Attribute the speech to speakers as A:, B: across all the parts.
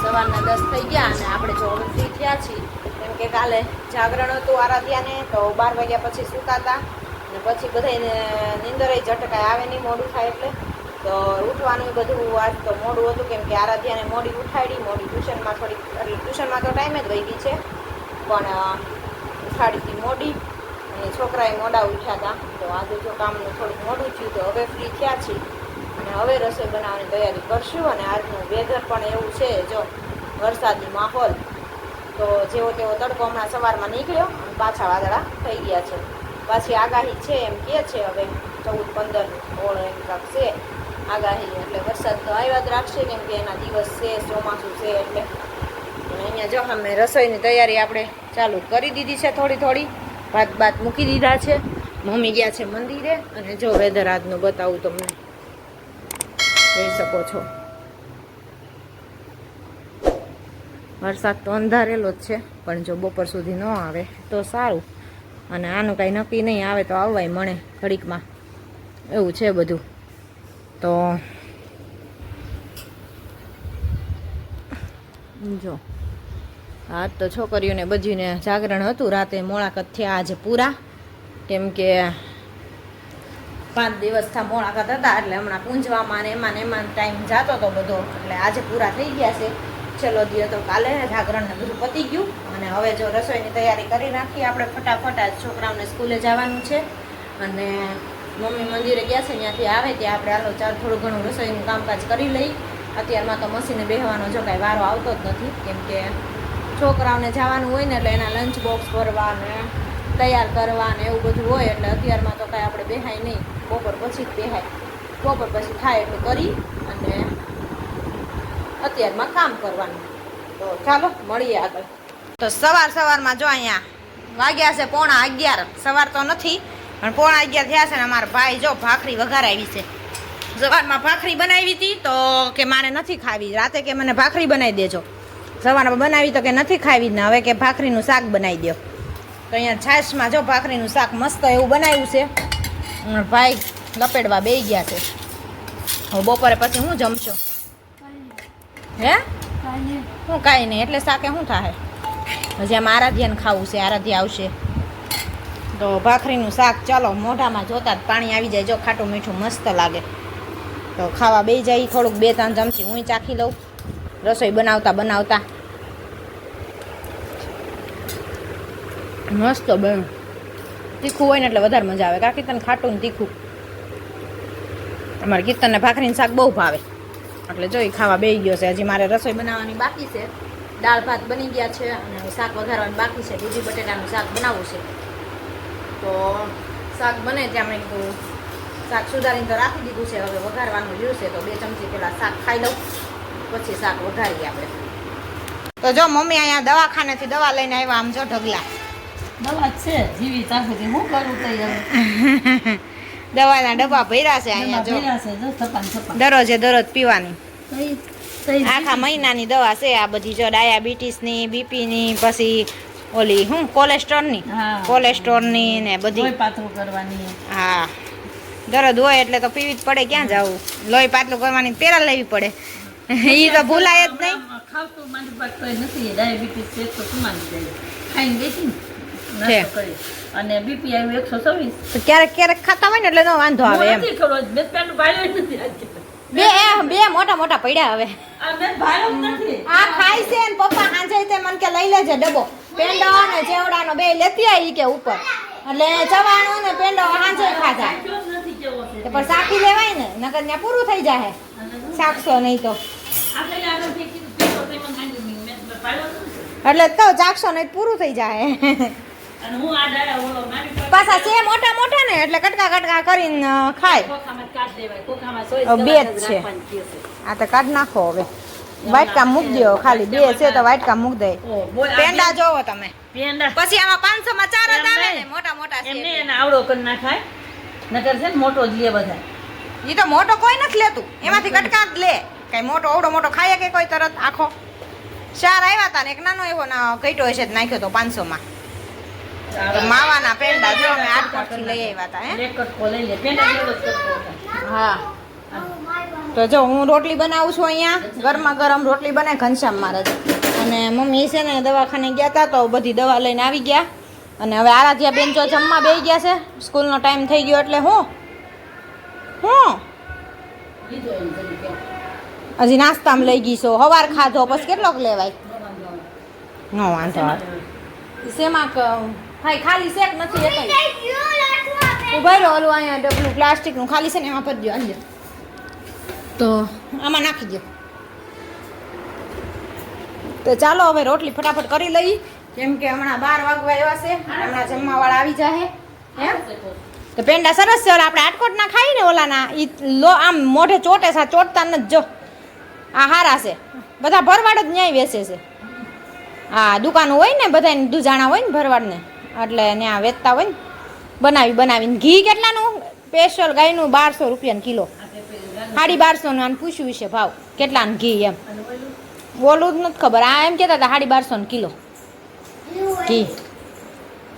A: સવારના 10 થઈ ગયા અને આપણે જો હવે ફ્રી થયા છીએ. કેમ કે કાલે જાગરણ હતું આરાધ્યાને, તો 12 વાગ્યા પછી સૂતા હતા અને પછી બધાને નીંદરે ઝટકાય આવે નહીં મોડું થાય એટલે. તો ઉઠવાનું બધું આજ તો મોડું હતું કેમ કે આરાધ્યાને મોડી ઉઠાડી, મોડી ટ્યુશનમાં થોડીક, એટલે ટ્યુશનમાં તો ટાઈમ જ વહી ગઈ છે પણ ઉઠાડીથી મોડી અને છોકરાએ મોડા ઉઠ્યા હતા. તો આજે જો કામનું થોડુંક મોડું થયું તો હવે ફ્રી થયા છીએ અને હવે રસોઈ બનાવવાની તૈયારી કરશું. અને આજનું વેધર પણ એવું છે, જો વરસાદી માહોલ. તો જેવો તેવો તડકો હમણાં સવારમાં નીકળ્યો અને પાછા વાદળા થઈ ગયા છે. પાછી આગાહી છે એમ કહે છે હવે 14-15 ઓળ એમ કાંક છે આગાહી, એટલે વરસાદ તો આવ્યા જ રાખશે કેમ કે એના દિવસ છે, ચોમાસું છે એટલે. અને અહીંયા જો અમે રસોઈની તૈયારી આપણે ચાલુ કરી દીધી છે, થોડી ભાત મૂકી દીધા છે. મમ્મી ગયા છે મંદિરે અને જો વેધર આજનું બતાવું તમને, જોઈ શકો છો. વરસાદ તો અંધારેલો જ છે પણ જો બપોર સુધી ન આવે તો સારું. અને આનું કાંઈ નક્કી નહીં, આવે તો આવવાય મળે ઘડીકમાં, એવું છે બધું. તો જો આજ તો છોકરીઓને બધીને જાગરણ હતું, રાતે મોળાકત થયા આજે પૂરા. કેમ કે 5 દિવસથી મોળાકત હતા એટલે હમણાં પૂંજવામાં ને એમાં ટાઈમ જતો હતો બધો, એટલે આજે પૂરા થઈ ગયા છે. છેલ્લો દિવસ તો કાલે જાગરણને બધું પતી ગયું અને હવે જો રસોઈની તૈયારી કરી નાખીએ આપણે ફટાફટ. આજ છોકરાઓને સ્કૂલે જવાનું છે અને મમ્મી મંદિરે ગયા છે, ત્યાંથી આવે ત્યાં આપણે હાલો ચાલ થોડું ઘણું રસોઈનું કામકાજ કરી લઈ. અત્યારમાં તો મશીને બેસવાનો જો કાંઈ વારો આવતો જ નથી કેમ કે છોકરાઓને જવાનું હોય ને એટલે એના લંચ બોક્સ ભરવા ને તૈયાર કરવા ને એવું બધું હોય, એટલે અત્યારમાં તો કાંઈ આપણે બેહાય નહીં, બપોર પછી જ બેહાય. બપોર પછી થાય એટલું કરી અને અત્યારમાં કામ કરવાનું. તો ચાલો મળીએ આગળ. તો સવારમાં જો અહીંયા વાગ્યા છે 11:15. સવાર તો નથી પણ 11:15 થયા છે ને અમારા ભાઈ જો ભાખરી વઘારાવી છે. સવારમાં ભાખરી બનાવી હતી તો કે મારે નથી ખાવી, રાતે કે મને ભાખરી બનાવી દેજો. સવારમાં બનાવી તો કે નથી ખાવી ને હવે કે ભાખરીનું શાક બનાવી દો. તો અહીંયા છાશમાં જો ભાખરીનું શાક મસ્ત એવું બનાવ્યું છે. ભાઈ લપેડવા બેસી ગયા છે. હવે બપોરે પછી હું જમશો? હે હું કાંઈ નહીં, એટલે શાકે શું થાય? હજી આમ આરાધ્યાને ખાવું છે, આરાધ્યા આવશે તો ભાખરીનું શાક. ચાલો મોઢામાં જોતા જ પાણી આવી જાય, જો ખાટું મીઠું મસ્ત લાગે. તો ખાવા બેસી જાય, થોડુંક 2-3 ચમચી હું ચાખી લઉં રસોઈ બનાવતા મસ્ત બન. તીખું હોય ને એટલે વધારે મજા આવે. કાકી તને ખાટું ને તીખું, અમારે કીર્તનને ભાખરીનું શાક બહુ ભાવે એટલે જોઈ ખાવા બેસી ગયો છે. હજી મારે રસોઈ બનાવવાની બાકી છે, દાળ ભાત બની ગયા છે અને શાક વઘારવાનું બાકી છે. દૂધી બટેટાનું શાક બનાવવું છે. તો શાક બને ત્યાં મેં કીધું શાક સુધારીને તો રાખી દીધું છે, હવે વઘારવાનું રહ્યું છે. તો 2 ચમચી પહેલાં શાક ખાઈ લઉં પછી શાક વઘારીએ આપણે. તો જો મમ્મી અહીંયા દવાખાનેથી દવા લઈને આવ્યા. આમ જો ઢગલા
B: દવા છે જીવી તાકુથી હું કરું તૈયાર.
A: દવાના ડબ્બા ભર્યા છે અહીંયા જો, દરરોજ પીવાની. આખા મહિનાની દવા છે આ બધી જો, ડાયાબિટીસની, બીપીની, પછી ઓલી હું કોલેસ્ટ્રોલની ને બધી
B: પાતળું કરવાની.
A: હા દરદ હોય એટલે તો પીવી જ પડે, ક્યાં જવું. લોહી પાતળું કરવાની પેલા લેવી પડે, એ તો ભૂલાય જ નહીં.
B: ખાવતું મારી પાસે કોઈ નથી, ડાયાબિટીસ છે તો સુમાની જાય ખાઈને ગઈ ને અને બીપી આવ્યું 126.
A: ક્યારેક ખાતા હોય ને એટલે no વાંધો આવે એમ. બે મોટા પડ્યા હવે. આ ખાય છે ને પપ્પા હાંજે તે મને કે લઈ લેજે ડબ્બો પેંડો ને જેવડાનો બે લેતી આવી કે ઉપર, એટલે ચવાણો ને પેંડો હાંજે ખાધા. તો પણ સાખી લેવાય ને, નકર ત્યાં પૂરું થઈ જાય. શાકશો નહીં તો એટલે તો ચાકશો નહીં પૂરું થઈ જાય. પાછા છે મોટા ને એટલે કટકા કરીને ખાય. 2 જ છે આ તો કાઢ નાખો હવે. વાટકા મૂકી દો, ખાલી 2 છે તો વાટકા મૂકી દે. પેંડા જોવો તમે, પછી આમાં 500 માં 4 જ આવે ને, મોટા છે
B: એમને એને આવડો કરી નાખાય. નકર છે ને મોટો જ લે બધા.
A: ઈ તો મોટો કોઈ નથી લેતું, એમાંથી કટકા જ લે. કઈ મોટો ખાય કે કોઈ તરત આખો. 4 આવ્યા હતા ને એક નાનો એવો ઘટ્યો હશે નાખ્યો તો 500 માં. માવાના પેંડા જો અમે 8 લઈ આવ્યા હતા. હે
B: એક કટકો લઈ લે પેંડા જેવો જ કટકો.
A: હા તો જો હું રોટલી બનાવું છું અહીંયા ગરમા ગરમ રોટલી બને ઘનશ્યામ મહારાજ અને મમ્મી છે ને દવાખાને ગયા હતા તો બધી દવા લઈને આવી ગયા અને હવે આરાધ્યા બેન જો જમવા બેસી ગયા છે સ્કૂલનો ટાઈમ થઈ ગયો એટલે હું હજી નાસ્તામાં લઈ ગઈ છો સવાર ખાધો પછી કેટલોક લેવાય નો વાંધો આવે શેમાં ભાઈ ખાલી શેક નથી ઉભા રહ્યો ઓલું અહીંયા ડબલું પ્લાસ્ટિકનું ખાલી છે ને એમાં ભરી દો અંદર તો આમાં નાખી દો તો ચાલો હવે રોટલી ફટાફટ કરી લઈ કેમ કે હમણાં 12 વાગવા આવ્યા છે હમણાં જમવાવાળા આવી જાય એમ તો પેંડા સરસ છે ઓલા આપણે આટકોટના ખાઈ ને ઓલાના ઈ લો આમ મોઢે ચોટે છે ચોટતા નથી જો આ હારા છે બધા ભરવાડ જ ન્યાય વેચે છે હા દુકાનો હોય ને બધા દુજાણા હોય ને ભરવાડને એટલે ત્યાં વેચતા હોય ને બનાવીને ઘી કેટલાનું સ્પેશિયલ ગાયનું 1200 રૂપિયાનું કિલો 1250 આને પૂછ્યું છે ભાવ કેટલાનું ઘી એમ બોલું જ નથી ખબર આ એમ કહેતા હતા 1250 કિલો ઘી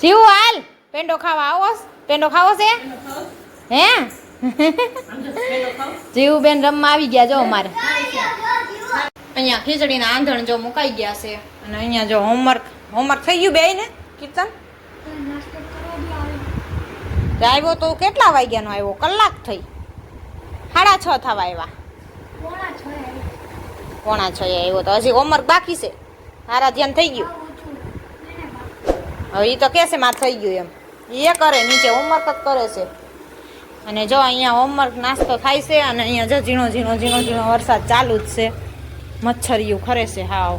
A: જીવું હાલ પેંડો ખાવા આવો પેંડો ખાવો છે હે જીવું બેન રમવા આવી ગયા જો અમારે અહીંયા ખીચડીના આંધણ જો મુકાઈ ગયા છે અને અહીંયા જો હોમવર્ક થઈ ગયું બે ને કીર્તન આવ્યો તો કેટલા વાગ્યાનો આવ્યો કલાક થઈ 6:30 થવા આવ્યા 5:45 આવ્યો તો હજી હોમવર્ક બાકી છે સારા ધ્યાન થઈ ગયું હવે એ તો કહેશે મારે થઈ ગયું એમ એ કરે નીચે હોમવર્ક જ કરે છે અને જો અહીંયા હોમવર્ક નાસ્તો થાય છે અને અહીંયા જો ઝીણો વરસાદ ચાલુ જ છે મચ્છરિયું ખરે છે હાવ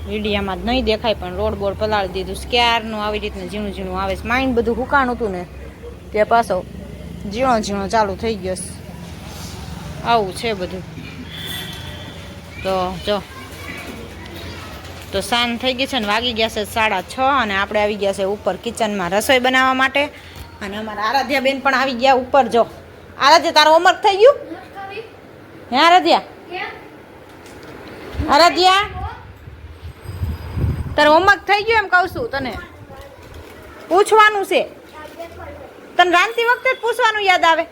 A: વિડીયામાં જ નહીં દેખાય પણ રોડ બોર્ડ પલાળી દીધું ક્યારનું આવી રીતનું ઝીણું આવે છે માઇન્ડ બધું હુકાણ હતું ને તે પાછો ઝીણો ચાલુ થઈ ગયો છે આવું છે બધું તો જો તો સાંજ થઈ ગઈ છે ને વાગી ગયા છે 6:30 અને આપણે આવી ગયા છે ઉપર કિચનમાં રસોઈ બનાવવા માટે અને અમારા આરાધ્યા બેન પણ આવી ગયા ઉપર જો આરાધ્યા તારો હોમવર્ક થઈ ગયું હે આરાધ્યા તારું હોમવર્ક થઈ ગયું એમ કહું છું તને પૂછવાનું છે તને રાંધતી વખતે જ પૂછવાનું યાદ આવે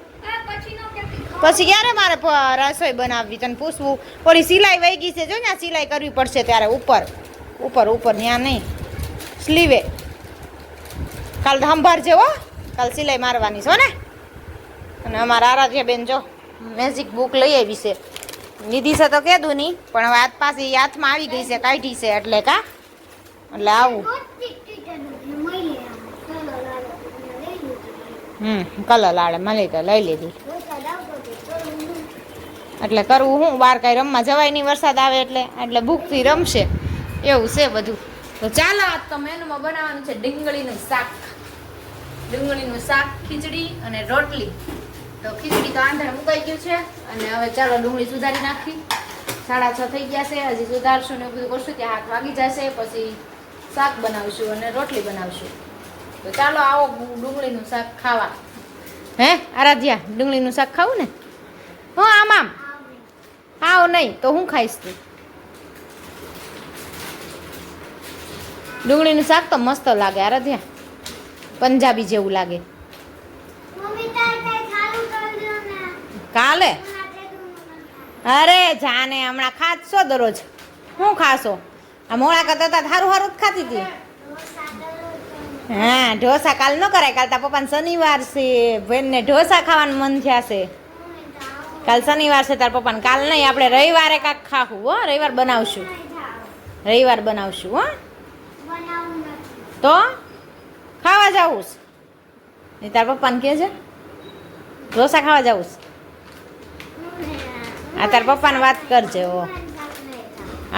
A: પછી ક્યારે મારે રસોઈ બનાવવી તને પૂછવું ઓલી સિલાઈ વહી ગઈ છે જો ને સિલાઈ કરવી પડશે ત્યારે ઉપર ત્યાં નહીં સ્લીવે કાલ સંભાર જેવો કાલ સિલાઈ મારવાની છો ને અને અમારા આરાધ્યા બેન જો મેજિક બુક લઈ આવી છે લીધી છે તો કીધું નહીં પણ હવે હાથ પાસે હાથમાં આવી ગઈ છે કાઢી છે એટલે કા એટલે આવું કલર લાડે મળી તો લઈ લીધી એટલે કરવું હું બહાર કાંઈ રમવા જવાય નહીં વરસાદ આવે એટલે ભૂખથી રમશે એવું છે બધું તો ચાલો આજ તો મેનુમાં બનાવવાનું છે ડુંગળીનું શાક ખીચડી અને રોટલી તો ખીચડી તો આંધણ મુકાઈ ગયું છે અને હવે ચાલો ડુંગળી સુધારી નાખી 6:30 થઈ ગયા છે હજી સુધારશું ને બધું કરશું ત્યાં 8 વાગી જશે પછી શાક બનાવશું અને રોટલી બનાવશું તો ચાલો આવો ડુંગળીનું શાક ખાવા હે આરાધ્યા ડુંગળીનું શાક ખાવું ને હું આમ આવ નહીં તો હું ખાઈશ તું ડુંગળીનું શાક તો મસ્ત લાગે આરાધ્યા પંજાબી જેવું લાગે કાલે અરે જાને હમણાં ખાશો દરરોજ શું ખાશો આ મોળા કરતા સારું જ ખાતી હતી હા ઢોસા કાલ ન કરાય કાલ તારા પપ્પાને શનિવાર છે બેનને ઢોસા ખાવાનું મન થયા છે કાલ શનિવાર છે તારા પપ્પાને કાલ નહીં આપણે રવિવારે કાંક ખાવું હો રવિવાર બનાવશું હો તો ખાવા જવું છે તારા પપ્પાને કહે છે ઢોસા ખાવા જવું છે આ તારા પપ્પાને વાત કરજે ઓ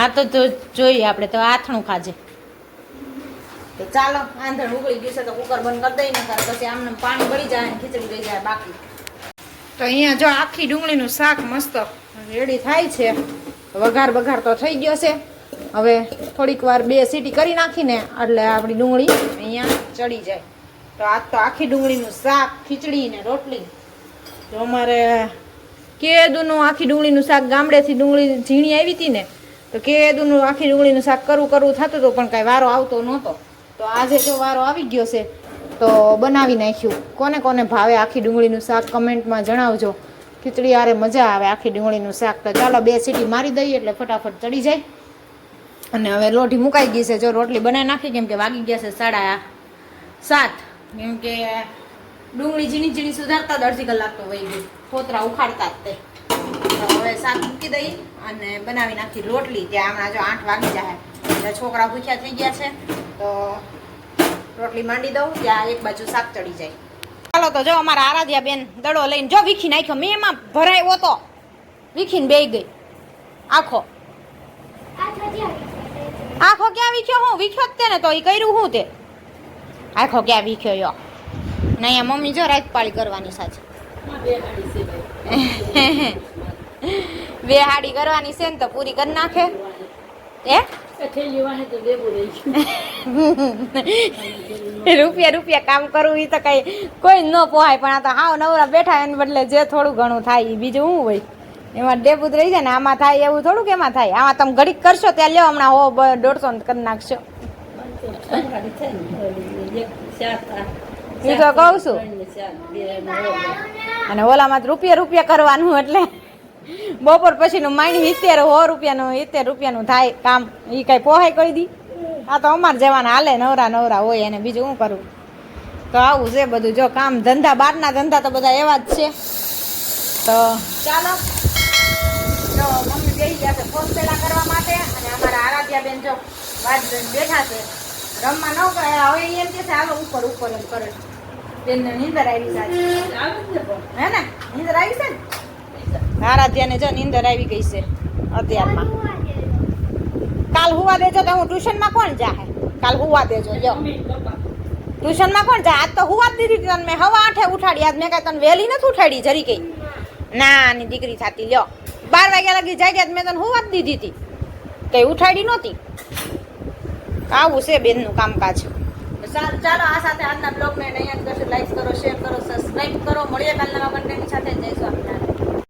A: આ તો જોઈએ આપણે તો આથણું ખાજે તો ચાલો આંધણ ઉગળી ગયું છે તો કુકર બંધ કરી દઈને પછી આમને પાણી ભરી જાય અને ખીચડી રહી જાય બાકી તો અહીંયા જો આખી ડુંગળીનું શાક મસ્ત રેડી થાય છે વઘાર તો થઈ ગયો છે હવે થોડીક વાર 2 સીટી કરી નાખીને એટલે આપણી ડુંગળી અહીંયા ચડી જાય તો આજ તો આખી ડુંગળીનું શાક ખીચડી ને રોટલી તો અમારે કેદુનું આખી ડુંગળીનું શાક ગામડેથી ડુંગળી ઝીણી આવી હતી ને તો કેદુનું આખી ડુંગળીનું શાક કરવું થતું હતું પણ કાંઈ વારો આવતો નહોતો તો આજે જો વારો આવી ગયો છે તો બનાવી નાખ્યું કોને ભાવે આખી ડુંગળીનું શાક કમેન્ટમાં જણાવજો ખીચડી આરે મજા આવે આખી ડુંગળીનું શાક. તો ચાલો 2 સીટી મારી દઈએ એટલે ફટાફટ ચડી જાય. અને હવે લોઢી મુકાઈ ગઈ છે. જો રોટલી બનાવી નાખી, કેમ કે વાગી ગયા છે 7:30. કેમ કે ડુંગળી ઝીણી ઝીણી સુધારતા 1.5 કલાક તો વહી ગઈ, ફોતરા ઉખાડતા જ તે. તો હવે શાક મૂકી દઈ અને બનાવી નાખી રોટલી. ત્યાં હમણાં જો 8 વાગી જાય એટલે છોકરા ભૂખ્યા થઈ ગયા છે. તો રોટલી માંડી દઉં ત્યાં એક બાજુ શાક ચડી જાય. ચાલો તો જો અમારા આરાધ્યા બેન દડો લઈને જો વીખી નાખ્યો. મેં એમાં ભરાયો તો વીખીને બેહી ગઈ આખો. આખો ક્યાં વીખ્યો? હું વીખ્યો જ તે ને, તો એ કર્યું હું તે આખો ક્યાં વીખ્યો યો. ને અહીંયા મમ્મી જો રાતપાળી કરવાની સાચી બે હાડી કરવાની છે ને તો પૂરી કરી નાખે. રૂપિયા કામ કરવું એ તો કઈ કોઈ ન પોહાય, પણ આ તો હાવ નવરા બેઠા એને બદલે જે થોડું ઘણું થાય એ બીજું શું હોય. એમાં ડેબુદ રહી જાય ને, આમાં થાય એવું થોડુંક એમાં થાય. આમાં તમે ઘડીક કરશો ત્યાં લ્યો હમણાં 100-150 કરી નાખશો. એ તો કહું છું. અને ઓલામાં રૂપિયા કરવાનું એટલે બપોર પછીનું માંડી 100 રૂપિયાનું થાય કામ. એ કઈ પોહાય કરી દી. આ તો અમારે જવાના હાલે, નવરા હોય એને બીજું શું કરવું. તો આવું છે બધું. જો કામ ધંધા, બહારના ધંધા તો બધા એવા જ છે. તો ચાલો જો મમ્મી બેસી ગયા છે ફોન પેલા કરવા માટે, અને અમારા આરાધ્યા બેન જો વાત બેઠા છે રમવા. ન કરે હવે એમ કે છે હાલો ઉપર એમ કરે. બેનને નીંદર આવી જાય હે ને, નીંદર આવી છે ને આરાધ્યાને. જો નીંદર આવી ગઈ છે અત્યારમાં. કાલ હુવા દેજો તો હું ટ્યુશનમાં કોણ જાહે? કાલ હુવા દેજો. જો ટ્યુશનમાં કોણ જાય? આજ તો હુવા જ દીધી તને મેં 8:30 ઉઠાડી. આજ મેં કાંઈ તને વહેલી નથી ઉઠાડી જરી કઈ. નાની દીકરી થતી લ્યો 12 વાગ્યા લગી જાગ્યા મેં તને હુવા જ દીધી હતી, કઈ ઉઠાડી નહોતી. આવું છે બેનનું કામકાજ. ચાલો આ સાથે આજના બ્લોગને અહીંયા કરશે. લાઈક કરો, શેર કરો, સબસ્ક્રાઈબ કરો. મળીએ કાલના કન્ટેન્ટ સાથે. જય સ્વામિનારાયણ.